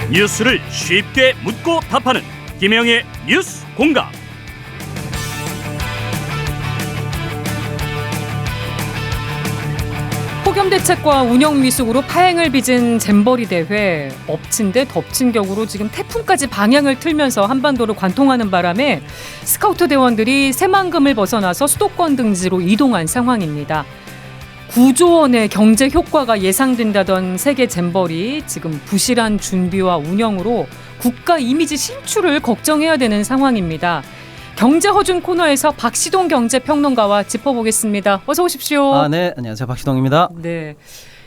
뉴스를 쉽게 묻고 답하는 김영의 뉴스 공감. 폭염대책과 운영미숙으로 파행을 빚은 잼버리 대회. 엎친 데 덮친 격으로 지금 태풍까지 방향을 틀면서 한반도를 관통하는 바람에 스카우트 대원들이 새만금을 벗어나서 수도권 등지로 이동한 상황입니다. 9조 원의 경제 효과가 예상된다던 세계 잼버리, 지금 부실한 준비와 운영으로 국가 이미지 실추를 걱정해야 되는 상황입니다. 경제 허준 코너에서 박시동 경제평론가와 짚어보겠습니다. 어서 오십시오. 네, 안녕하세요. 박시동입니다. 네,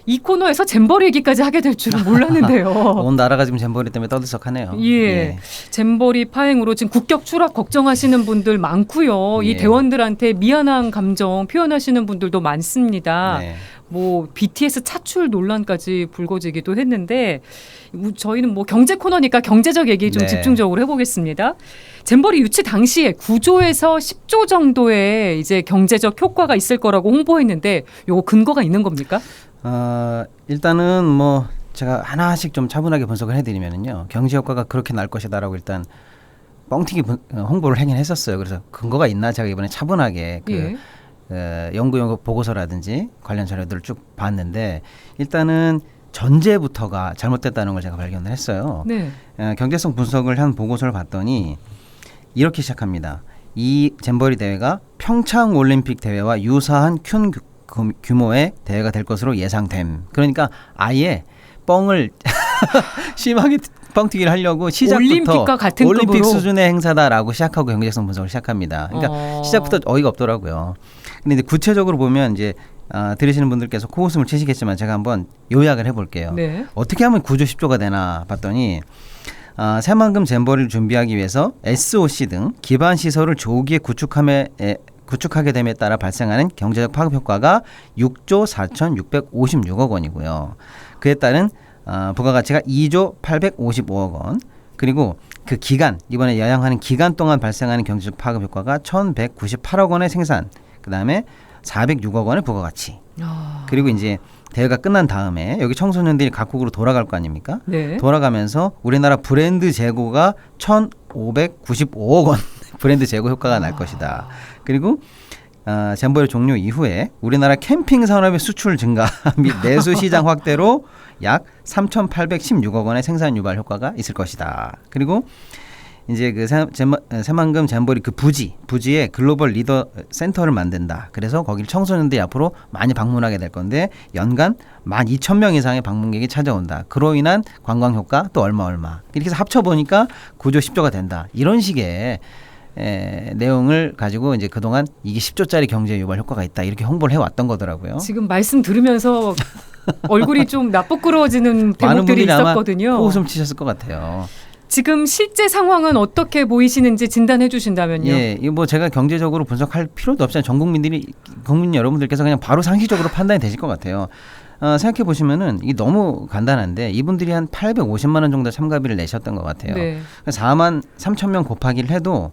이 코너에서 잼버리 얘기까지 하게 될 줄은 몰랐는데요. 온 나라가 지금 잼버리 때문에 떠들썩하네요. 예, 잼버리 파행으로 지금 국격 추락 걱정하시는 분들 많고요. 이 대원들한테 미안한 감정 표현하시는 분들도 많습니다. 네. 뭐 BTS 차출 논란까지 불거지기도 했는데 저희는 뭐 경제 코너니까 경제적 얘기 좀 집중적으로 해보겠습니다. 잼버리 유치 당시에 9조에서 10조 정도의 이제 경제적 효과가 있을 거라고 홍보했는데 요거 근거가 있는 겁니까? 일단은 뭐 제가 하나씩 좀 차분하게 분석을 해드리면요, 경제 효과가 그렇게 날 것이다라고 일단 뻥튀기 홍보를 하긴 했었어요. 그래서 근거가 있나 제가 이번에 차분하게 연구 보고서라든지 관련 자료들을 쭉 봤는데, 일단은 전제부터가 잘못됐다는 걸 제가 발견을 했어요. 네. 경제성 분석을 한 보고서를 봤더니 이렇게 시작합니다. 이 잼버리 대회가 평창 올림픽 대회와 유사한 큰 규모의 대회가 될 것으로 예상됨. 그러니까 아예 뻥을 심하게 뻥튀기를 하려고 시작부터 올림픽과 같은 올림픽 급으로? 수준의 행사다라고 시작하고 경제성 분석을 시작합니다. 그러니까 시작부터 어이가 없더라고요. 근데 이제 구체적으로 보면 이제 들으시는 분들께서 코웃음을 치시겠지만 제가 한번 요약을 해볼게요. 네. 어떻게 하면 9조 10조가 되나 봤더니 새만금 잼버리를 준비하기 위해서 SOC 등 기반 시설을 조기에 구축하게 됨에 따라 발생하는 경제적 파급 효과가 6조 4,656억 원이고요. 그에 따른 부가가치가 2조 855억 원, 그리고 그 기간, 이번에 여행하는 기간 동안 발생하는 경제적 파급 효과가 1,198억 원의 생산, 그 다음에 406억 원의 부가가치. 그리고 이제 대회가 끝난 다음에 여기 청소년들이 각국으로 돌아갈 거 아닙니까? 네. 돌아가면서 우리나라 브랜드 재고가 1,595억 원 브랜드 재고 효과가 날 것이다. 그리고 잼버리 종료 이후에 우리나라 캠핑 산업의 수출 증가 및 내수 시장 확대로 약 3,816억 원의 생산 유발 효과가 있을 것이다. 그리고 이제 그 새만금 잼버리 그 부지에 글로벌 리더 센터를 만든다. 그래서 거길 청소년들이 앞으로 많이 방문하게 될 건데 연간 12,000명 이상의 방문객이 찾아온다. 그로 인한 관광 효과 또 얼마 이렇게 해서 합쳐 보니까 9조 10조가 된다. 이런 식의 내용을 가지고 이제 그동안 이게 10조짜리 경제 유발 효과가 있다, 이렇게 홍보를 해왔던 거더라고요. 지금 말씀 들으면서 얼굴이 좀 나쁘끄러워지는 대목들이 있었거든요. 코웃음 치셨을 것 같아요. 지금 실제 상황은 어떻게 보이시는지 진단해 주신다면요. 예, 이거 뭐 제가 경제적으로 분석할 필요도 없잖아요. 전 국민 여러분들께서 그냥 바로 상식적으로 판단이 되실 것 같아요. 생각해 보시면은 이게 너무 간단한데 이분들이 한 850만 원 정도 참가비를 내셨던 것 같아요. 네. 4만 3천 명 곱하기를 해도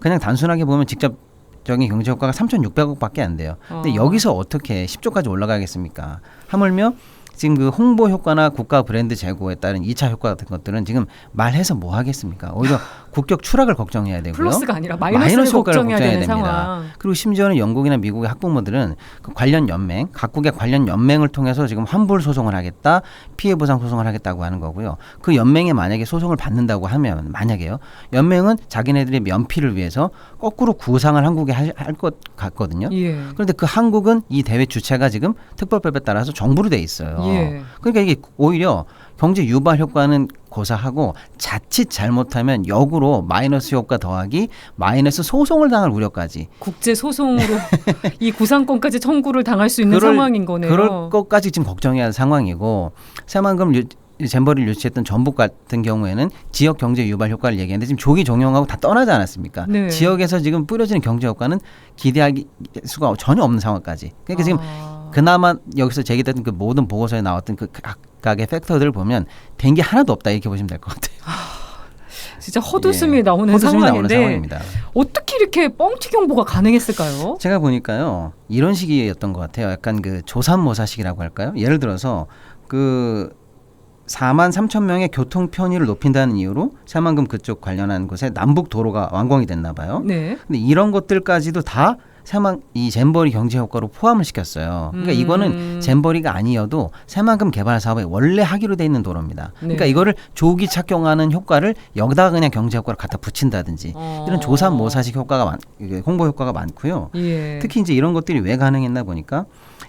그냥 단순하게 보면 직접적인 경제 효과가 3,600억밖에 안 돼요. 근데 여기서 어떻게 10조까지 올라가겠습니까? 하물며 지금 그 홍보 효과나 국가 브랜드 재고에 따른 2차 효과 같은 것들은 지금 말해서 뭐 하겠습니까? 오히려 국격 추락을 걱정해야 되고요. 플러스가 아니라 마이너스 효과를 걱정해야 되는 됩니다. 상황. 그리고 심지어는 영국이나 미국의 학부모들은 그 관련 연맹, 각국의 관련 연맹을 통해서 지금 환불 소송을 하겠다, 피해 보상 소송을 하겠다고 하는 거고요. 그 연맹에 만약에 소송을 받는다고 하면, 만약에요, 연맹은 자기네들의 면피를 위해서 거꾸로 구상을 한국에 할 것 같거든요. 예. 그런데 그 한국은 이 대회 주체가 지금 특별법에 따라서 정부로 돼 있어요. 예. 그러니까 이게 오히려 경제 유발 효과는 고사하고 자칫 잘못하면 역으로 마이너스 효과 더하기 마이너스 소송을 당할 우려까지, 국제 소송으로 이 구상권까지 청구를 당할 수 있는 상황인 거네요. 그럴 것까지 지금 걱정해야 할 상황이고, 새만금 잼버리를 유치했던 전북 같은 경우에는 지역 경제 유발 효과를 얘기했는데 지금 조기 종용하고 다 떠나지 않았습니까? 네. 지역에서 지금 뿌려지는 경제 효과는 기대할 수가 전혀 없는 상황까지. 그러니까 지금 그나마 여기서 제기됐던 그 모든 보고서에 나왔던 그 각각의 팩터들을 보면 된 게 하나도 없다, 이렇게 보시면 될 것 같아요. 진짜 헛웃음이 나오는 상황인데 어떻게 이렇게 뻥튀기 홍보가 가능했을까요? 제가 보니까요, 이런 식이었던 것 같아요. 약간 그 조삼모사식이라고 할까요? 예를 들어서 그 4만 3천 명의 교통 편의를 높인다는 이유로 새만금 그쪽 관련한 곳에 남북 도로가 완공이 됐나 봐요. 네. 근데 이런 것들까지도 다 이 잼버리 경제 효과로 포함을 시켰어요. 그러니까 이거는 잼버리가 아니어도 새만금 개발 사업에 원래 하기로 돼 있는 도로입니다. 그러니까 이거를 조기 착용하는 효과를 여기다가 그냥 경제 효과를 갖다 붙인다든지 이런 조삼모사식 효과가 홍보 효과가 많고요. 예. 특히 이제 이런 것들이 왜 가능했나 보니까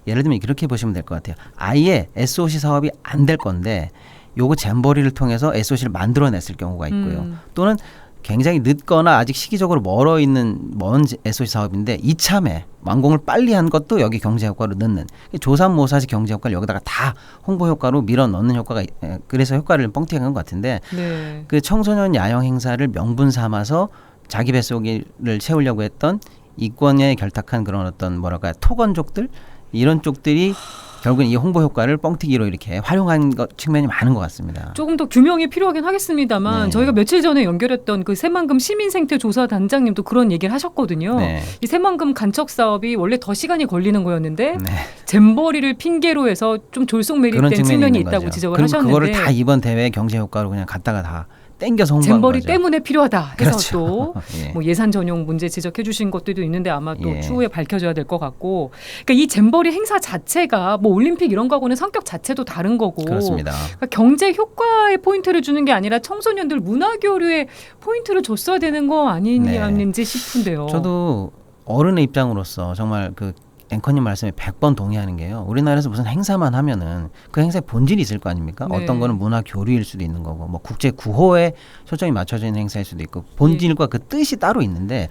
예를 들면 이렇게 보시면 될 것 같아요. 아예 SOC 사업이 안 될 건데 요거 잼버리를 통해서 SOC를 만들어냈을 경우가 있고요. 또는 굉장히 늦거나 아직 시기적으로 멀어 있는 먼 SOC 사업인데 이참에 완공을 빨리 한 것도 여기 경제 효과로 넣는 조삼모사식 경제 효과를 여기다가 다 홍보 효과로 밀어 넣는 효과가 그래서 효과를 뻥튀기한 것 같은데 네. 그 청소년 야영 행사를 명분 삼아서 자기 뱃속을 채우려고 했던 이권에 결탁한 그런 어떤 뭐랄까 토건족들 이런 쪽들이 결국은 이 홍보 효과를 뻥튀기로 이렇게 활용한 측면이 많은 것 같습니다. 조금 더 규명이 필요하긴 하겠습니다만 네. 저희가 며칠 전에 연결했던 그 새만금 시민생태조사단장님도 그런 얘기를 하셨거든요. 네. 이 새만금 간척 사업이 원래 더 시간이 걸리는 거였는데 네. 잼버리를 핑계로 해서 좀 졸속매립된 측면이 있다고 지적을 그럼 하셨는데 그거를 다 이번 대회 경제 효과로 그냥 갖다가 다 땡겨서 홍보한 잼버리 거죠. 때문에 필요하다 해서 그렇죠. 또 예. 뭐 예산 전용 문제 지적해 주신 것들도 있는데 아마 또 예. 추후에 밝혀져야 될 것 같고 그러니까 이 잼버리 행사 자체가 뭐 올림픽 이런 거하고는 성격 자체도 다른 거고 그렇습니다. 그러니까 경제 효과에 포인트를 주는 게 아니라 청소년들 문화교류에 포인트를 줬어야 되는 거 아니냐는지 싶은데요. 저도 어른의 입장으로서 정말 그 앵커님 말씀에 100번 동의하는 게요. 우리나라에서 무슨 행사만 하면은 그 행사에 본질이 있을 거 아닙니까? 네. 어떤 거는 문화 교류일 수도 있는 거고 뭐 국제 구호에 초점이 맞춰져 있는 행사일 수도 있고 본질과 그 뜻이 따로 있는데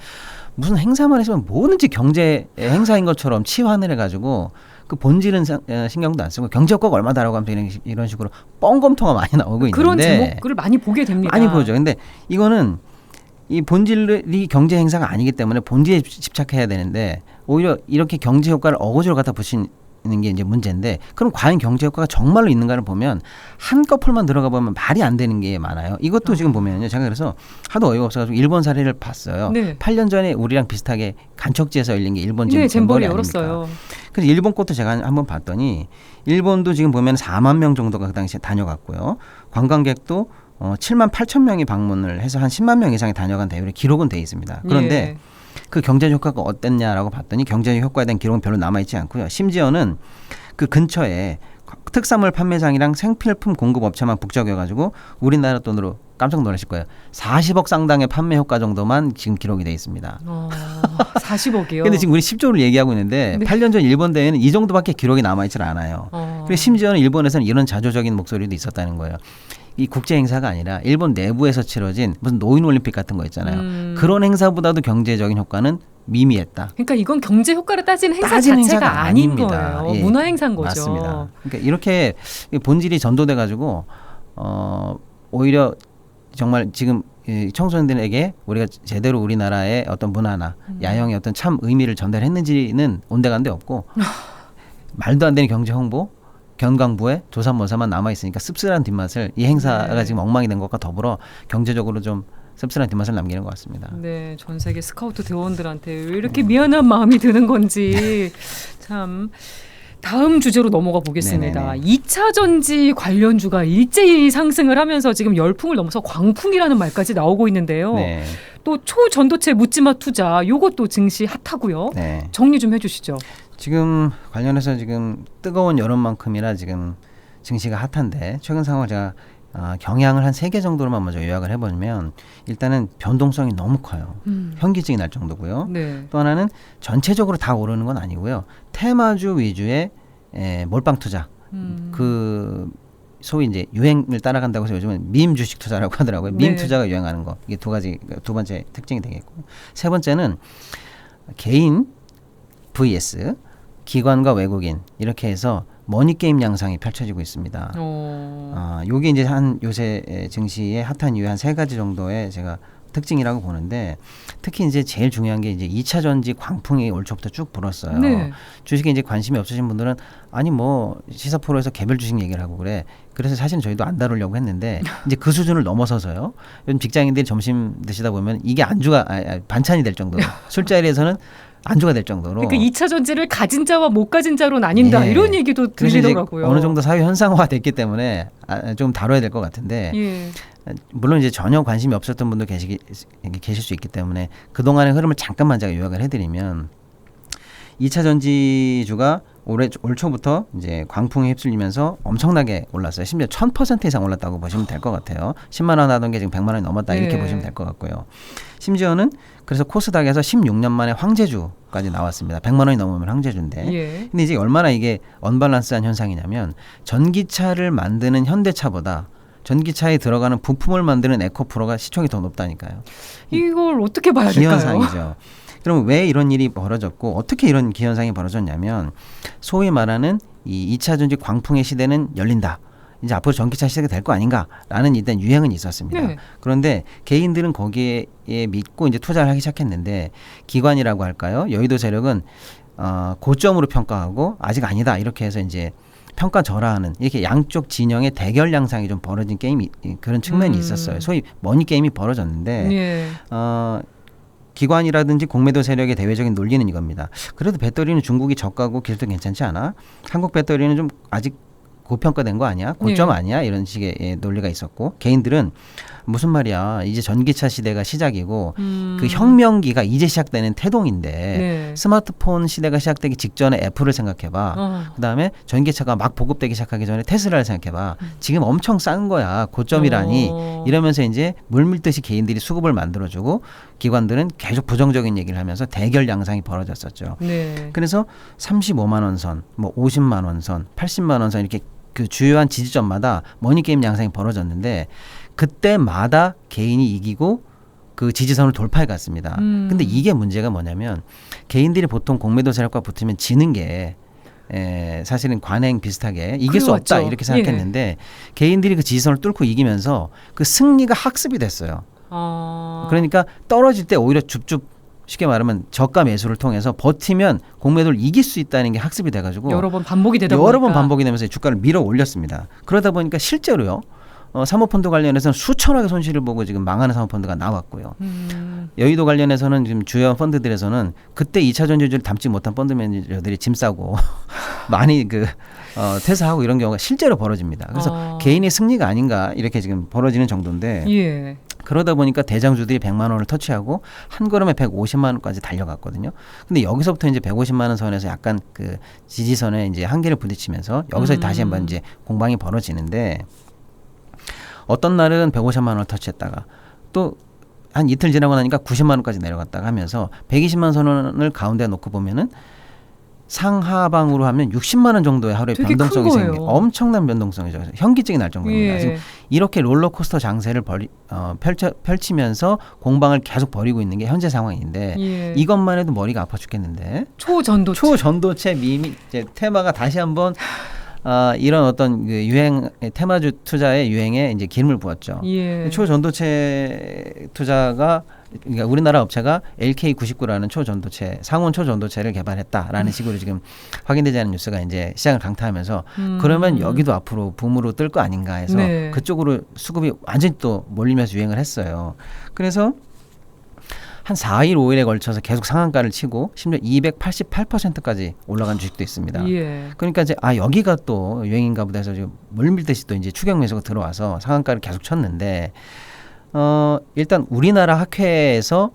무슨 행사만 했으면 뭐든지 경제 행사인 것처럼 치환을 해가지고 그 본질은 신경도 안 쓰고 경제 효과가 얼마다라고 하면 이런 식으로 뻥검토가 많이 나오고 있는데 그런 제목을 많이 보게 됩니다. 많이 보죠. 근데 이거는 이 본질이 경제 행사가 아니기 때문에 본질에 집착해야 되는데 오히려 이렇게 경제 효과를 어거지로 갖다 붙이는 게 이제 문제인데 그럼 과연 경제 효과가 정말로 있는가를 보면 한꺼풀만 들어가 보면 말이 안 되는 게 많아요. 이것도 지금 보면요. 제가 그래서 하도 어이가 없어가지고 일본 사례를 봤어요. 네. 8년 전에 우리랑 비슷하게 간척지에서 열린 게 일본 네, 잼버리 아닙니까? 열었어요. 그래서 일본 것도 제가 한번 봤더니 일본도 지금 보면 4만 명 정도가 그 당시에 다녀갔고요. 관광객도 7만 8천 명이 방문을 해서 한 10만 명 이상이 다녀간 대회로 기록은 돼 있습니다. 그런데 예. 그 경제적 효과가 어땠냐라고 봤더니 경제적 효과에 대한 기록은 별로 남아있지 않고요. 심지어는 그 근처에 특산물 판매장이랑 생필품 공급 업체만 북적여가지고 우리나라 돈으로 깜짝 놀라실 거예요. 40억 상당의 판매 효과 정도만 지금 기록이 돼 있습니다. 40억이요? 근데 지금 우리 10조를 얘기하고 있는데 네. 8년 전 일본 대회는 이 정도밖에 기록이 남아있질 않아요. 그리고 심지어는 일본에서는 이런 자조적인 목소리도 있었다는 거예요. 이 국제 행사가 아니라 일본 내부에서 치러진 무슨 노인 올림픽 같은 거 있잖아요. 그런 행사보다도 경제적인 효과는 미미했다. 그러니까 이건 경제 효과를 따지는 행사 따지는 자체가 행사가 아닌 아닙니다. 거예요. 예. 문화 행사인 거죠. 맞습니다. 그러니까 이렇게 본질이 전도돼 가지고 오히려 정말 지금 이 청소년들에게 우리가 제대로 우리나라의 어떤 문화나 야영의 어떤 참 의미를 전달했는지는 온데간데 없고 말도 안 되는 경제 홍보 경강부에 조삼모사만 남아 있으니까 씁쓸한 뒷맛을 이 행사가 네. 지금 엉망이 된 것과 더불어 경제적으로 좀 씁쓸한 뒷맛을 남기는 것 같습니다. 네, 전 세계 스카우트 대원들한테 왜 이렇게 미안한 마음이 드는 건지 참. 다음 주제로 넘어가 보겠습니다. 네네네. 2차 전지 관련주가 일제히 상승을 하면서 지금 열풍을 넘어서 광풍이라는 말까지 나오고 있는데요. 네. 또 초전도체 묻지마 투자 요것도 증시 핫하고요. 네. 정리 좀 해주시죠. 지금 관련해서 지금 뜨거운 여론만큼이나 지금 증시가 핫한데 최근 상황을 제가 경향을 한 3개 정도로만 먼저 요약을 해보면 일단은 변동성이 너무 커요. 현기증이 날 정도고요. 네. 또 하나는 전체적으로 다 오르는 건 아니고요. 테마주 위주의 몰빵 투자. 그 소위 이제 유행을 따라간다고 해서 요즘은 밈 주식 투자라고 하더라고요. 밈 네. 투자가 유행하는 거. 이게 두 번째 특징이 되겠고. 세 번째는 개인 vs 기관과 외국인 이렇게 해서 머니게임 양상이 펼쳐지고 있습니다. 요게 이제 한 요새 증시의 핫한 이유 한 3가지 정도의 제가 특징이라고 보는데 특히 이제 제일 중요한 게 이제 2차 전지 광풍이 올 초부터 쭉 불었어요. 네. 주식에 이제 관심이 없으신 분들은 아니 뭐 시사 프로에서 개별 주식 얘기를 하고 그래. 그래서 사실 저희도 안 다루려고 했는데 이제 그 수준을 넘어서서요. 요즘 직장인들이 점심 드시다 보면 이게 안주가 반찬이 될 정도로 술자리에서는 안주가 될 정도로. 그러니까 2차 전지를 가진 자와 못 가진 자로 나뉜다 예. 이런 얘기도 들리더라고요. 어느 정도 사회 현상화 됐기 때문에 좀 다뤄야 될 것 같은데 예. 물론 이제 전혀 관심이 없었던 분도 계실 수 있기 때문에 그동안의 흐름을 잠깐만 제가 요약을 해드리면 2차 전지주가 올 초부터 이제 광풍에 휩쓸리면서 엄청나게 올랐어요. 심지어 1000% 이상 올랐다고 보시면 될 것 같아요. 10만 원 하던 게 지금 100만 원이 넘었다 이렇게 보시면 될 것 같고요. 심지어는 그래서 코스닥에서 16년 만에 황제주까지 나왔습니다. 100만 원이 넘으면 황제주인데. 예. 근데 이제 얼마나 이게 언밸런스한 현상이냐면 전기차를 만드는 현대차보다 전기차에 들어가는 부품을 만드는 에코프로가 시총이 더 높다니까요. 이걸 어떻게 봐야 될까요? 기현상이죠. 그럼 왜 이런 일이 벌어졌고 어떻게 이런 기현상이 벌어졌냐면 소위 말하는 이 2차 전지 광풍의 시대는 열린다. 이제 앞으로 전기차 시대가 될 거 아닌가라는 일단 유행은 있었습니다. 네. 그런데 개인들은 거기에 믿고 이제 투자를 하기 시작했는데 기관이라고 할까요? 여의도 세력은 고점으로 평가하고 아직 아니다 이렇게 해서 이제 평가 절하하는 이렇게 양쪽 진영의 대결 양상이 좀 벌어진 게임이 그런 측면이 있었어요. 소위 머니 게임이 벌어졌는데 예. 기관이라든지 공매도 세력의 대외적인 논리는 이겁니다. 그래도 배터리는 중국이 저가고 기술도 괜찮지 않아? 한국 배터리는 좀 아직 고평가된 거 아니야? 고점 아니야? 이런 식의 논리가 있었고 개인들은 무슨 말이야? 이제 전기차 시대가 시작이고 그 혁명기가 이제 시작되는 태동인데 네. 스마트폰 시대가 시작되기 직전에 애플을 생각해봐. 그다음에 전기차가 막 보급되기 시작하기 전에 테슬라를 생각해봐. 지금 엄청 싼 거야. 고점이라니. 이러면서 이제 물밀듯이 개인들이 수급을 만들어주고 기관들은 계속 부정적인 얘기를 하면서 대결 양상이 벌어졌었죠. 네. 그래서 35만 원 선, 뭐 50만 원 선, 80만 원 선 이렇게 그 주요한 지지점마다 머니게임 양상이 벌어졌는데 그때마다 개인이 이기고 그 지지선을 돌파해 갔습니다. 근데 이게 문제가 뭐냐면 개인들이 보통 공매도 세력과 붙으면 지는 게 사실은 관행 비슷하게 이길 수 없다 이렇게 생각했는데 개인들이 그 지지선을 뚫고 이기면서 그 승리가 학습이 됐어요. 그러니까 떨어질 때 오히려 줍줍 쉽게 말하면 저가 매수를 통해서 버티면 공매도를 이길 수 있다는 게 학습이 돼가지고 여러 번 반복이 되면서 주가를 밀어 올렸습니다. 그러다 보니까 실제로요. 사모펀드 관련해서는 수천억의 손실을 보고 지금 망하는 사모펀드가 나왔고요. 여의도 관련해서는 지금 주요 펀드들에서는 그때 2차 전지주를 담지 못한 펀드 매니저들이 짐 싸고 많이 퇴사하고 이런 경우가 실제로 벌어집니다. 그래서 개인의 승리가 아닌가 이렇게 지금 벌어지는 정도인데 예. 그러다 보니까 대장주들이 100만 원을 터치하고 한 걸음에 150만 원까지 달려갔거든요. 근데 여기서부터 이제 150만 원 선에서 약간 그 지지선에 이제 한계를 부딪히면서 여기서 다시 한번 이제 공방이 벌어지는데 어떤 날은 150만 원을 터치했다가 또 한 이틀 지나고 나니까 90만 원까지 내려갔다가 하면서 120만 원을 가운데 놓고 보면은 상하방으로 하면 60만 원 정도의 하루에 변동성이 생깁니다. 엄청난 변동성이죠. 현기증이 날 정도입니다. 지금 이렇게 롤러코스터 장세를 펼치면서 공방을 계속 벌이고 있는 게 현재 상황인데 이것만 해도 머리가 아파 죽겠는데 초전도체 이제 테마가 다시 한번 이런 어떤 그 유행 테마주 투자의 유행에 이제 기름을 부었죠. 초전도체 투자가 그러니까 우리나라 업체가 LK99라는 상온 초전도체를 개발했다라는 식으로 지금 확인되지 않은 뉴스가 이제 시장을 강타하면서 그러면 여기도 앞으로 붐으로 뜰 거 아닌가 해서 그쪽으로 수급이 완전히 또 몰리면서 유행을 했어요. 그래서 한 4일, 5일에 걸쳐서 계속 상한가를 치고 심지어 288%까지 올라간 주식도 있습니다. 그러니까 이제 여기가 또 유행인가 보다 해서 지금 물밀듯이 또 이제 추격 매수가 들어와서 상한가를 계속 쳤는데 일단 우리나라 학회에서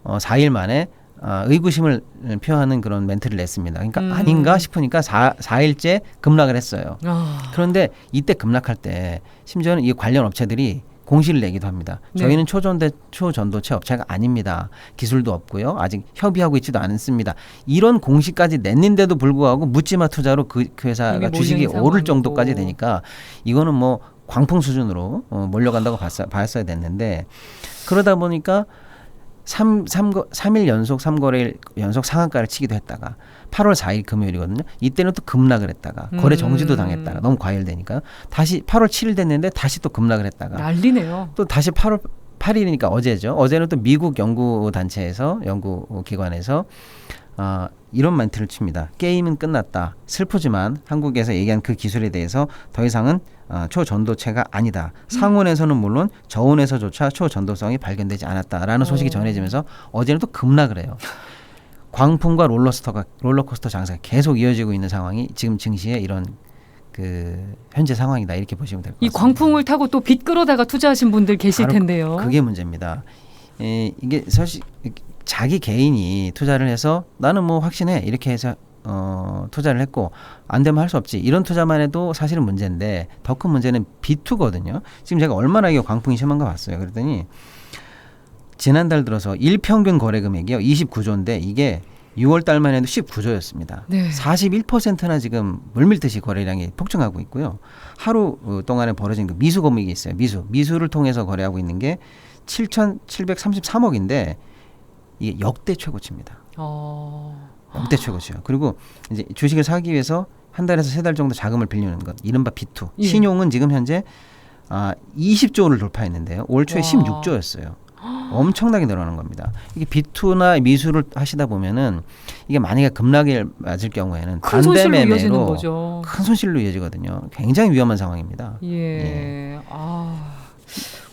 4일 만에 의구심을 표하는 그런 멘트를 냈습니다. 그러니까 아닌가 싶으니까 4일째 급락을 했어요. 그런데 이때 급락할 때 심지어는 이 관련 업체들이 공시를 내기도 합니다. 저희는 초전도체 업체가 아닙니다. 기술도 없고요. 아직 협의하고 있지도 않습니다. 이런 공시까지 냈는데도 불구하고 묻지마 투자로 그 회사가 주식이 오를 정도까지 되니까 이거는 뭐 광풍 수준으로 몰려간다고 봤어야 됐는데 그러다 보니까 3일 연속 3거래일 연속 상한가를 치기도 했다가 8월 4일 금요일이거든요. 이때는 또 급락을 했다가 거래 정지도 당했다가 너무 과열되니까 다시 8월 7일 됐는데 다시 또 급락을 했다가 난리네요. 또 다시 8월 8일이니까 어제죠. 어제는 또 미국 연구단체에서 연구기관에서 이런 멘트를 칩니다. 게임은 끝났다. 슬프지만 한국에서 얘기한 그 기술에 대해서 더 이상은 초전도체가 아니다. 상온에서는 물론 저온에서조차 초전도성이 발견되지 않았다라는 소식이 전해지면서 어제는 또 급락을 해요. 광풍과 롤러코스터 장세가 계속 이어지고 있는 상황이 지금 증시의 이런 그 현재 상황이다 이렇게 보시면 될 것 같습니다. 이 광풍을 타고 또 빚 끌어다가 투자하신 분들 계실 텐데요. 그게 문제입니다. 이게 사실 자기 개인이 투자를 해서 나는 뭐 확신해 이렇게 해서 투자를 했고 안 되면 할 수 없지 이런 투자만 해도 사실은 문제인데 더 큰 문제는 B2거든요. 지금 제가 얼마나 이게 광풍이 심한가 봤어요. 그랬더니 지난달 들어서 일평균 거래 금액이요 29조인데 이게 6월 달만 해도 19조였습니다. 네. 41%나 지금 물밀듯이 거래량이 폭증하고 있고요. 하루 동안에 벌어진 그 미수 금액이 있어요. 미수를 통해서 거래하고 있는 게 7,733억인데 이게 역대 최고치입니다. 역대 최고치요. 그리고 이제 주식을 사기 위해서 한 달에서 세 달 정도 자금을 빌리는 것, 이른바 B2. 예. 신용은 지금 현재 20조를 돌파했는데요. 올 초에 16조였어요. 엄청나게 늘어나는 겁니다. 이게 B2나 미수를 하시다 보면은 이게 만약에 급락을 맞을 경우에는 큰 손실로 이어지는 반대매매로 거죠. 큰 손실로 이어지거든요. 굉장히 위험한 상황입니다. 예.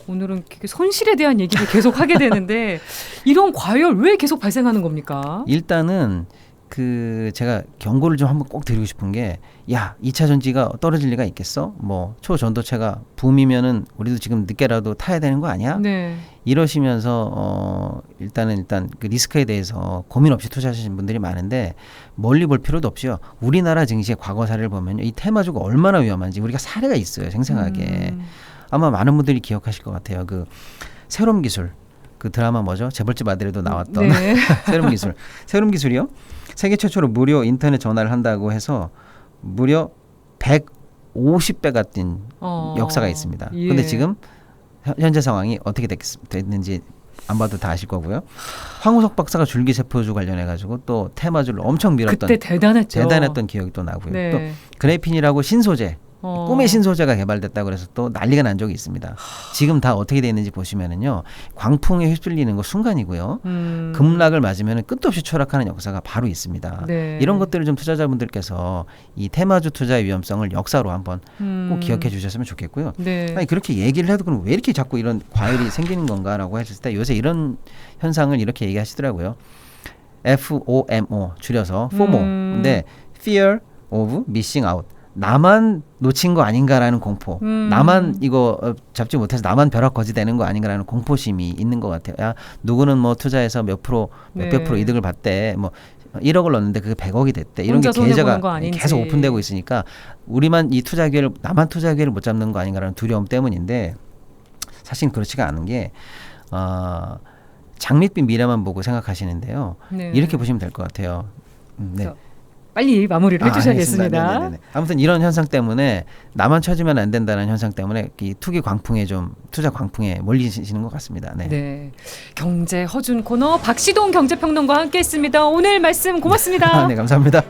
오늘은 손실에 대한 얘기를 계속 하게 되는데 이런 과열 왜 계속 발생하는 겁니까? 일단은 제가 경고를 좀 한번 꼭 드리고 싶은 게, 야, 2차 전지가 떨어질 리가 있겠어? 뭐 초전도체가 붐이면은 우리도 지금 늦게라도 타야 되는 거 아니야? 네. 이러시면서 일단 그 리스크에 대해서 고민 없이 투자하시는 분들이 많은데 멀리 볼 필요도 없이요. 우리나라 증시의 과거 사례를 보면요, 이 테마주가 얼마나 위험한지 우리가 사례가 있어요, 생생하게. 아마 많은 분들이 기억하실 것 같아요. 그 새로운 기술, 그 드라마 뭐죠? 재벌집 아들에도 나왔던 네. 새로운 기술이요. 세계 최초로 무료 인터넷 전화를 한다고 해서 무려 150배가 뛴 역사가 있습니다. 그런데 지금 현재 상황이 어떻게 됐는지 안 봐도 다 아실 거고요. 황우석 박사가 줄기세포주 관련해 가지고 또 테마주를 엄청 밀었던 그때 대단했던 기억이 또 나고요. 네. 또 그래핀이라고 신소재, 꿈의 신소재가 개발됐다고 그래서 또 난리가 난 적이 있습니다. 지금 다 어떻게 돼 있는지 보시면은요, 광풍에 휩쓸리는 거 순간이고요. 급락을 맞으면 끝도 없이 추락하는 역사가 바로 있습니다. 네. 이런 것들을 좀 투자자분들께서 이 테마주 투자의 위험성을 역사로 한번 꼭 기억해 주셨으면 좋겠고요. 네. 아니, 그렇게 얘기를 해도 그럼 왜 이렇게 자꾸 이런 과열이 생기는 건가라고 했을 때 요새 이런 현상을 이렇게 얘기하시더라고요. FOMO 줄여서 FOMO. 근데 Fear of Missing Out. 나만 놓친 거 아닌가라는 공포, 나만 이거 잡지 못해서 나만 벼락거지 되는 거 아닌가라는 공포심이 있는 것 같아요. 야, 누구는 뭐 투자해서 몇백 프로 이득을 봤대, 뭐 1억을 넣었는데 그게 100억이 됐대. 이런 게 계좌가 계속 오픈되고 있으니까 우리만 나만 투자 기회를 못 잡는 거 아닌가라는 두려움 때문인데, 사실 그렇지가 않은 게 장밋빛 미래만 보고 생각하시는데요. 네. 이렇게 보시면 될 것 같아요. 네. 빨리 마무리를 해주셔야겠습니다. 아무튼 이런 현상 때문에 나만 쳐지면 안 된다는 현상 때문에 이 투자 광풍에 몰리시는 것 같습니다. 네. 네. 경제 허준 코너 박시동 경제평론가와 함께했습니다. 오늘 말씀 고맙습니다. 네, 감사합니다.